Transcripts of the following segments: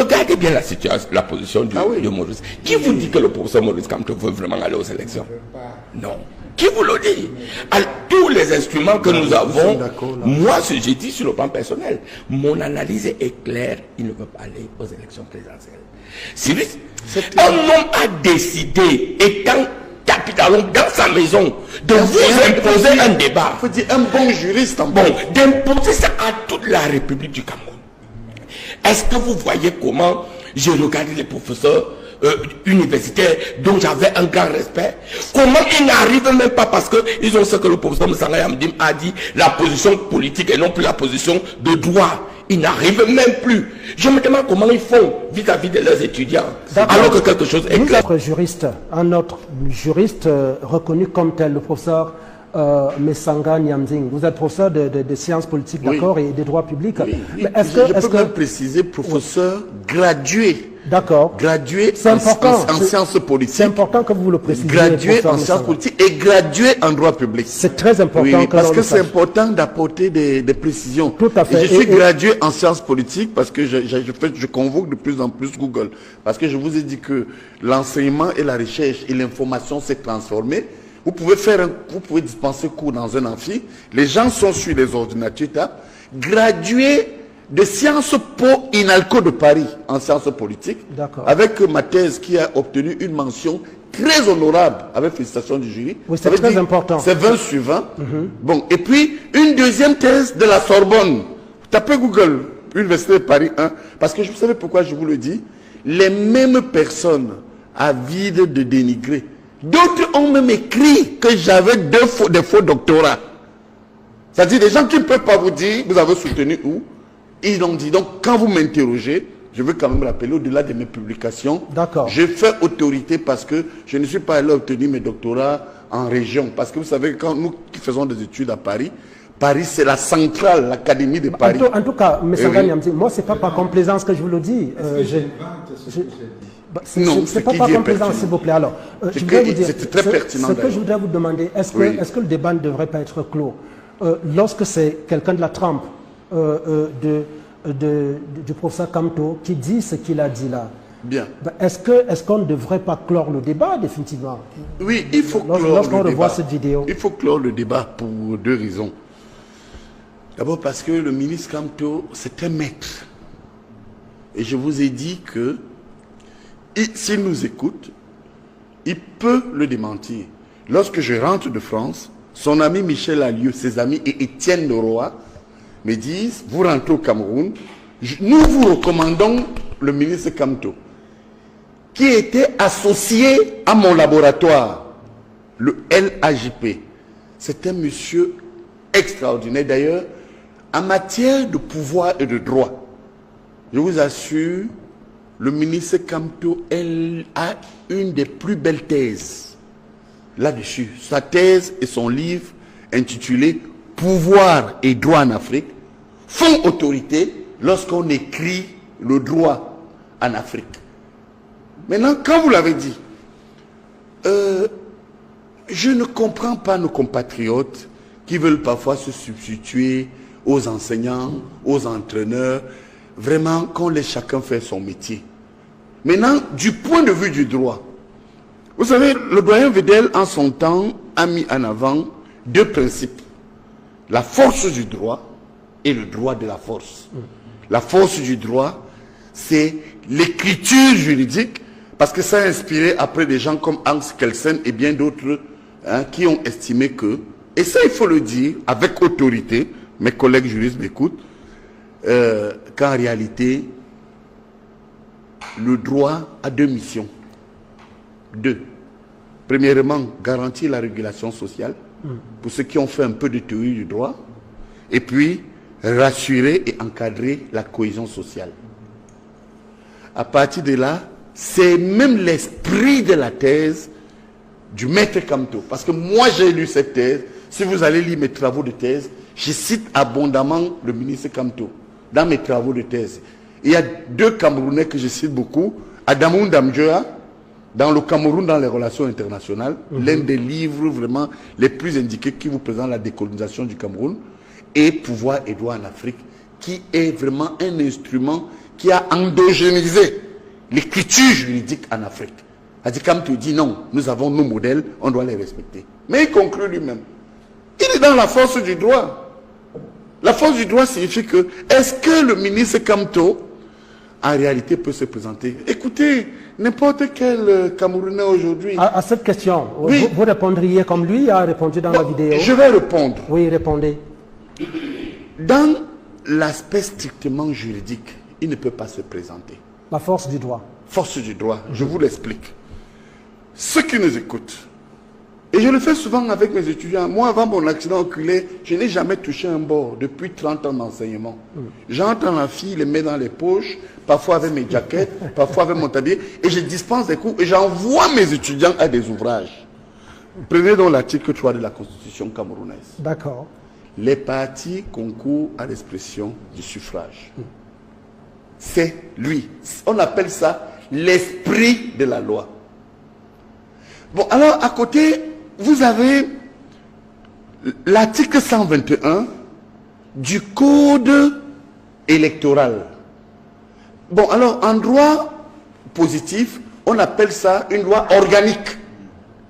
Regardez bien la situation, la position de Maurice. Qui vous dit que le professeur Maurice Kamto veut vraiment aller aux élections? Non. Qui vous le dit? À tous les instruments que nous avons, moi, ce que j'ai dit sur le plan personnel, mon analyse est claire, il ne veut pas aller aux élections présidentielles. Si un homme a décidé, étant capitalon dans sa maison, de vous imposer un débat. Il faut dire un bon juriste en bon, d'imposer ça à toute la République du Cameroun. Est-ce que vous voyez comment j'ai regardé les professeurs universitaires dont j'avais un grand respect? Comment ils n'arrivent même pas parce qu'ils ont ce que le professeur Moussanga Yamdim a dit, la position politique et non plus la position de droit. Ils n'arrivent même plus. Je me demande comment ils font vis-à-vis de leurs étudiants. Alors que quelque chose est clair. Notre juriste, un autre juriste reconnu comme tel, le professeur Moussanga Nyamzing. Vous êtes professeur de sciences politiques, d'accord, et des droits publics. Oui. Je peux même préciser, professeur gradué. D'accord. Gradué en sciences politiques. C'est important que vous le précisiez. Gradué en sciences politiques et gradué en droit public. C'est très important. Oui, parce que c'est important d'apporter des précisions. Tout à fait. Et je suis gradué en sciences politiques parce que je convoque de plus en plus Google. Parce que je vous ai dit que l'enseignement et la recherche et l'information s'est transformé. Vous pouvez dispenser cours dans un amphi. Les gens sont sur les ordinateurs. Gradués de Sciences Po INALCO de Paris en sciences politiques, avec ma thèse qui a obtenu une mention très honorable avec félicitations du jury. Oui, c'est très important. C'est 20 sur 20. Bon, et puis une deuxième thèse de la Sorbonne. Tapez Google, Université de Paris 1, parce que vous savez pourquoi je vous le dis. Les mêmes personnes avides de dénigrer. D'autres ont même écrit que j'avais des faux doctorats. C'est-à-dire des gens qui ne peuvent pas vous dire, vous avez soutenu où? Ils l'ont dit. Donc, quand vous m'interrogez, je veux quand même rappeler, au-delà de mes publications, je fais autorité parce que je ne suis pas allé obtenir mes doctorats en région. Parce que vous savez, quand nous qui faisons des études à Paris, Paris, c'est la centrale, l'Académie de Paris. En tout cas, M. Nyamzing, moi, ce n'est pas par complaisance que je vous le dis. C'est pas par complaisance, s'il vous plaît. Alors, je voudrais vous dire, très pertinent, ce que je voudrais vous demander, est-ce que le débat ne devrait pas être clos lorsque c'est quelqu'un de la trempe du professeur Kamto qui dit ce qu'il a dit là? Bien. Est-ce qu'on ne devrait pas clore le débat définitivement? Oui, il faut clore lorsqu'on le revoit débat. cette vidéo. Il faut clore le débat pour deux raisons. D'abord parce que le ministre Kamto, c'est un maître. Et je vous ai dit que s'il nous écoute, il peut le démentir. Lorsque je rentre de France, son ami Michel Allieu, ses amis et Étienne Leroy me disent, vous rentrez au Cameroun, nous vous recommandons le ministre Kamto, qui était associé à mon laboratoire, le LAJP. C'est un monsieur extraordinaire. D'ailleurs, en matière de pouvoir et de droit, je vous assure, le ministre Kamto, elle a une des plus belles thèses là-dessus. Sa thèse et son livre intitulé « Pouvoir et droit en Afrique » font autorité lorsqu'on écrit le droit en Afrique. Maintenant, quand vous l'avez dit, je ne comprends pas nos compatriotes qui veulent parfois se substituer aux enseignants, aux entraîneurs, vraiment qu'on laisse chacun faire son métier. Maintenant, du point de vue du droit, vous savez, le doyen Vedel, en son temps, a mis en avant deux principes. La force du droit et le droit de la force. La force du droit, c'est l'écriture juridique, parce que ça a inspiré après des gens comme Hans Kelsen et bien d'autres qui ont estimé que, et ça il faut le dire avec autorité, mes collègues juristes m'écoutent, qu'en réalité, le droit a deux missions. Deux. Premièrement, garantir la régulation sociale, pour ceux qui ont fait un peu de théorie du droit, et puis rassurer et encadrer la cohésion sociale. À partir de là, c'est même l'esprit de la thèse du maître Kamto. Parce que moi j'ai lu cette thèse, si vous allez lire mes travaux de thèse, je cite abondamment le ministre Kamto dans mes travaux de thèse. Il y a deux Camerounais que je cite beaucoup, Adamou Ndamjoa, dans le Cameroun dans les relations internationales, l'un des livres vraiment les plus indiqués qui vous présente la décolonisation du Cameroun, et Pouvoir et droit en Afrique, qui est vraiment un instrument qui a endogénisé l'écriture juridique en Afrique. Kamto dit non, nous avons nos modèles, on doit les respecter. Mais il conclut lui-même. Il est dans la force du droit. La force du droit signifie que, est-ce que le ministre Kamto, en réalité, peut se présenter? Écoutez, n'importe quel Camerounais aujourd'hui... À cette question, oui. vous répondriez comme lui a répondu dans la vidéo? Je vais répondre. Oui, répondez. Dans l'aspect strictement juridique, il ne peut pas se présenter. La force du droit. Force du droit, je vous l'explique. Ceux qui nous écoutent, et je le fais souvent avec mes étudiants, moi avant mon accident oculaire, je n'ai jamais touché un bord depuis 30 ans d'enseignement. J'entre dans la fille, les mets dans les poches, parfois avec mes jaquettes, parfois avec mon tablier, et je dispense des cours et j'envoie mes étudiants à des ouvrages. Prenez donc l'article 3 de la Constitution camerounaise. D'accord. Les partis concourent à l'expression du suffrage. C'est lui. On appelle ça l'esprit de la loi. Bon, alors à côté, vous avez l'article 121 du Code électoral. Bon, alors en droit positif, on appelle ça une loi organique.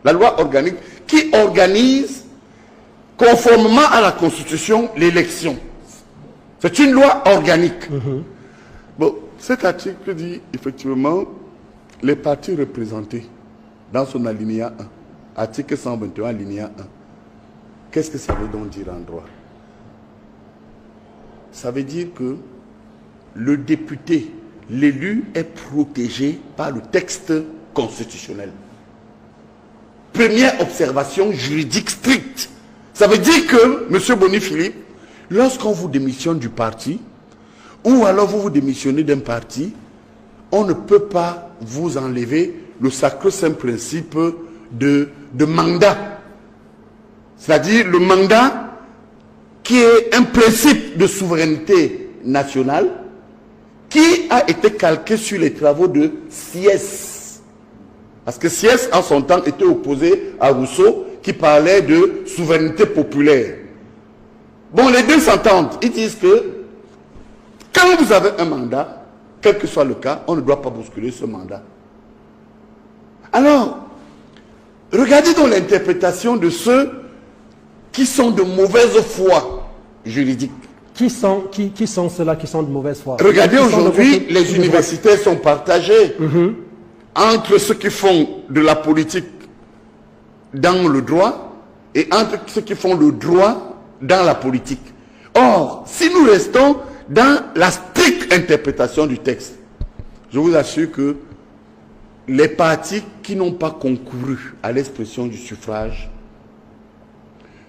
La loi organique qui organise, conformément à la Constitution, l'élection. C'est une loi organique. Bon, cet article dit effectivement les partis représentés dans son alinéa 1, article 121, alinéa 1. Qu'est-ce que ça veut donc dire en droit? Ça veut dire que le député, l'élu, est protégé par le texte constitutionnel. Première observation juridique stricte. Ça veut dire que, M. Boni-Philippe, lorsqu'on vous démissionne du parti, ou alors vous vous démissionnez d'un parti, on ne peut pas vous enlever le sacro-saint principe de mandat. C'est-à-dire le mandat qui est un principe de souveraineté nationale qui a été calqué sur les travaux de Sieyès. Parce que Sieyès, en son temps, était opposé à Rousseau qui parlait de souveraineté populaire. Bon, les deux s'entendent. Ils disent que quand vous avez un mandat, quel que soit le cas, on ne doit pas bousculer ce mandat. Alors, regardez donc l'interprétation de ceux qui sont de mauvaise foi juridique. Qui sont ceux-là qui sont de mauvaise foi? Regardez aujourd'hui, les universités sont partagées entre ceux qui font de la politique dans le droit et entre ceux qui font le droit dans la politique. Or, si nous restons dans la stricte interprétation du texte, je vous assure que les partis qui n'ont pas concouru à l'expression du suffrage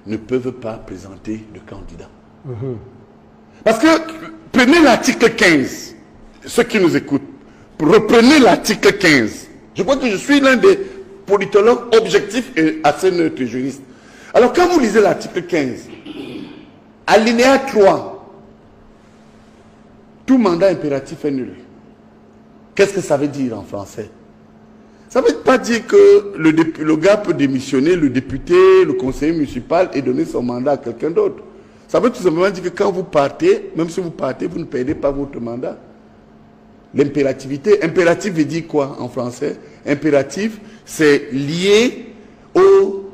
ne peuvent pas présenter de candidat. Parce que, prenez l'article 15, ceux qui nous écoutent, reprenez l'article 15. Je crois que je suis l'un des politologues objectifs et assez neutres juristes. Alors, quand vous lisez l'article 15, alinéa 3, tout mandat impératif est nul. Qu'est-ce que ça veut dire en français? Ça ne veut pas dire que le gars peut démissionner, le député, le conseiller municipal et donner son mandat à quelqu'un d'autre. Ça veut tout simplement dire que quand vous partez, même si vous partez, vous ne perdez pas votre mandat. L'impérativité, impératif veut dire quoi en français? Impératif, c'est lié au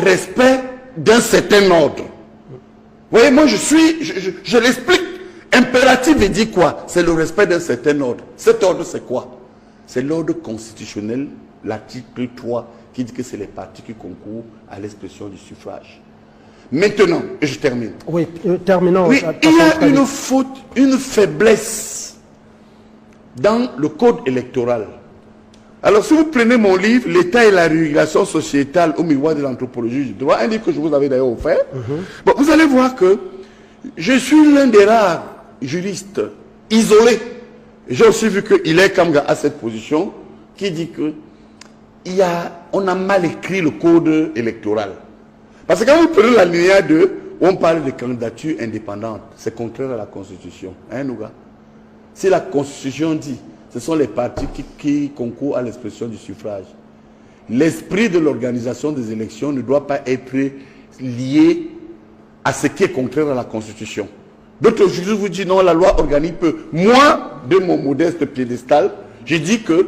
respect d'un certain ordre. Vous voyez, moi je l'explique. Impératif veut dire quoi? C'est le respect d'un certain ordre. Cet ordre, c'est quoi? C'est l'ordre constitutionnel, l'article 3, qui dit que c'est les partis qui concourent à l'expression du suffrage. Maintenant, et je termine. Oui, terminons. Oui, il y a une faute, une faiblesse dans le code électoral. Alors, si vous prenez mon livre, L'État et la régulation sociétale au miroir de l'anthropologie du droit, un livre que je vous avais d'ailleurs offert, bon, vous allez voir que je suis l'un des rares juristes isolés. J'ai aussi vu que Hilaire Kamga a cette position qui dit que on a mal écrit le code électoral. Parce que quand vous prenez l'alinéa 2, on parle de candidature indépendante. C'est contraire à la Constitution. Hein, Nouga? Si la Constitution dit, ce sont les partis qui concourent à l'expression du suffrage. L'esprit de l'organisation des élections ne doit pas être lié à ce qui est contraire à la Constitution. D'autres juristes vous disent non, la loi organique peut. Moi, de mon modeste piédestal, je dis que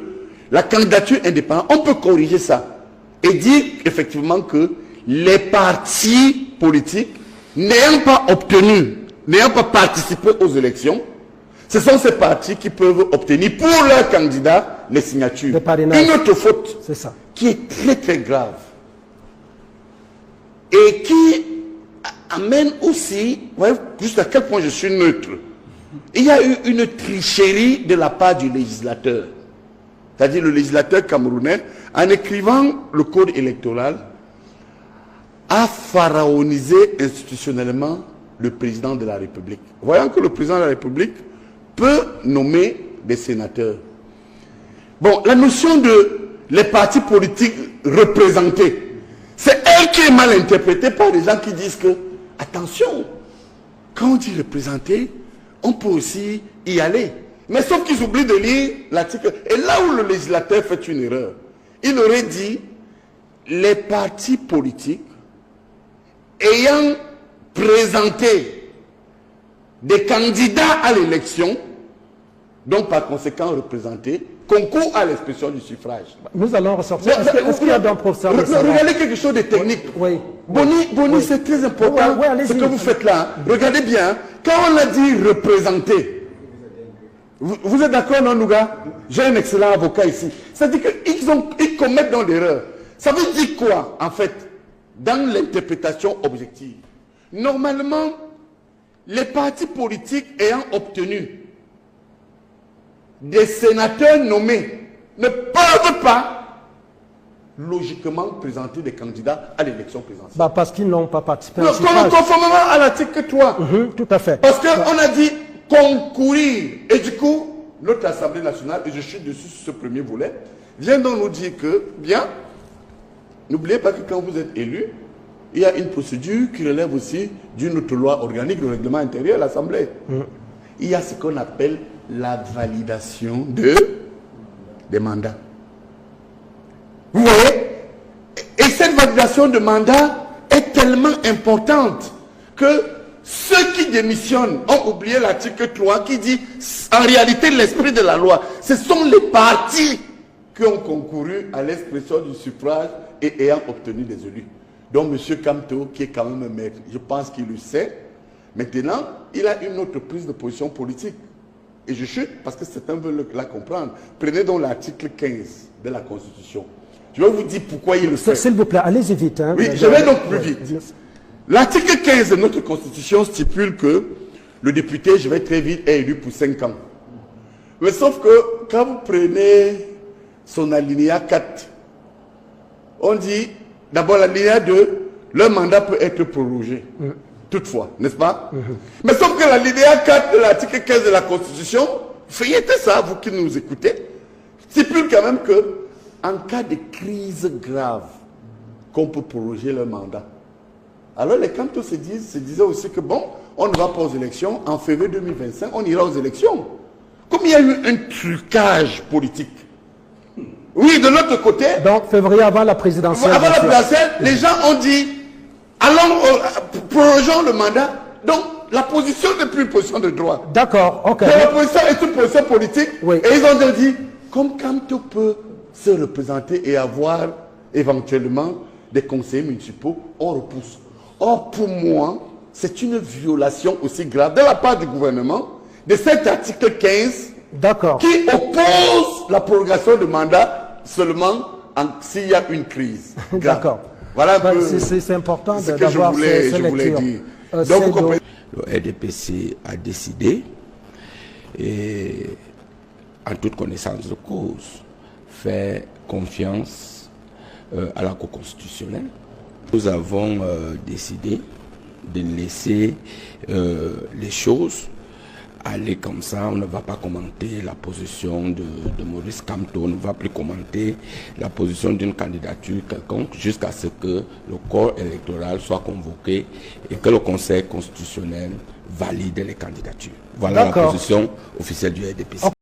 la candidature indépendante, on peut corriger ça et dire effectivement que les partis politiques n'ayant pas obtenu, n'ayant pas participé aux élections, ce sont ces partis qui peuvent obtenir pour leurs candidats les signatures. Une autre faute qui est très très grave et qui amène aussi, voyez juste à quel point je suis neutre. Il y a eu une tricherie de la part du législateur. C'est-à-dire le législateur camerounais, en écrivant le code électoral, a pharaonisé institutionnellement le président de la République. Voyant que le président de la République peut nommer des sénateurs. Bon, la notion de les partis politiques représentés, c'est elle qui est mal interprétée par des gens qui disent que, attention, quand on dit représenter, on peut aussi y aller. Mais sauf qu'ils oublient de lire l'article. Et là où le législateur fait une erreur, il aurait dit les partis politiques ayant présenté des candidats à l'élection, donc par conséquent représentés, concourent à l'expression du suffrage. Nous allons ressortir. Est-ce qu'il y a d'un professeur regardez quelque chose de technique. Oui. Boni, c'est très important ce que vous faites là. Regardez bien, quand on a dit représenter, vous êtes d'accord, non, Nouga? J'ai un excellent avocat ici. C'est-à-dire qu'ils commettent dans l'erreur. Ça veut dire quoi, en fait, dans l'interprétation objective? Normalement, les partis politiques ayant obtenu des sénateurs nommés ne peuvent pas logiquement présenter des candidats à l'élection présidentielle. Parce qu'ils n'ont pas participé. Conformément à l'article 3. Tout à fait. Parce qu'on a dit concourir. Et du coup, notre Assemblée nationale, et je suis dessus sur ce premier volet, vient donc nous dire que, bien, n'oubliez pas que quand vous êtes élu, il y a une procédure qui relève aussi d'une autre loi organique, le règlement intérieur de l'Assemblée. Il y a ce qu'on appelle la validation des mandats. Vous voyez? Et cette validation de mandat est tellement importante que ceux qui démissionnent ont oublié l'article 3 qui dit, en réalité, l'esprit de la loi, ce sont les partis qui ont concouru à l'expression du suffrage et ayant obtenu des élus. Donc, M. Kamto, qui est quand même un maître, je pense qu'il le sait. Maintenant, il a une autre prise de position politique. Et je chute parce que certains veulent la comprendre. Prenez donc l'article 15 de la Constitution. Je vais vous dire pourquoi il le fait. S'il vous plaît, allez-y vite. Hein, oui, je vais donc plus vite. L'article 15 de notre Constitution stipule que le député, je vais très vite, est élu pour 5 ans. Mais sauf que quand vous prenez son alinéa 4, on dit, d'abord l'alinéa 2, leur mandat peut être prorogé. Toutefois, n'est-ce pas? Mais sauf que l'alinéa 4 de l'article 15 de la Constitution, feuilletez ça, vous qui nous écoutez, stipule quand même que, en cas de crise grave, qu'on peut proroger leur mandat. Alors les Kamto se disaient aussi que bon, on ne va pas aux élections, en février 2025, on ira aux élections. Comme il y a eu un trucage politique. Oui, de l'autre côté... Donc, février avant la présidentielle. Avant la présidentielle, les gens ont dit, allons, prorogeons le mandat. Donc, la position n'est plus une position de droit. D'accord, ok. Donc, la position est une position politique. Oui. Et ils ont dit, comme Kamto peut se représenter et avoir éventuellement des conseillers municipaux, on repousse. Or, pour moi, c'est une violation aussi grave de la part du gouvernement de cet article 15 qui oppose la prorogation de mandat seulement s'il y a une crise. D'accord. Voilà un peu c'est important d'avoir ces lectures. Le RDPC a décidé, et en toute connaissance de cause, faire confiance à la Cour constitutionnelle. Nous avons décidé de laisser les choses aller comme ça. On ne va pas commenter la position de Maurice Kamto, on ne va plus commenter la position d'une candidature quelconque jusqu'à ce que le corps électoral soit convoqué et que le Conseil constitutionnel valide les candidatures. Voilà la position officielle du RDPC.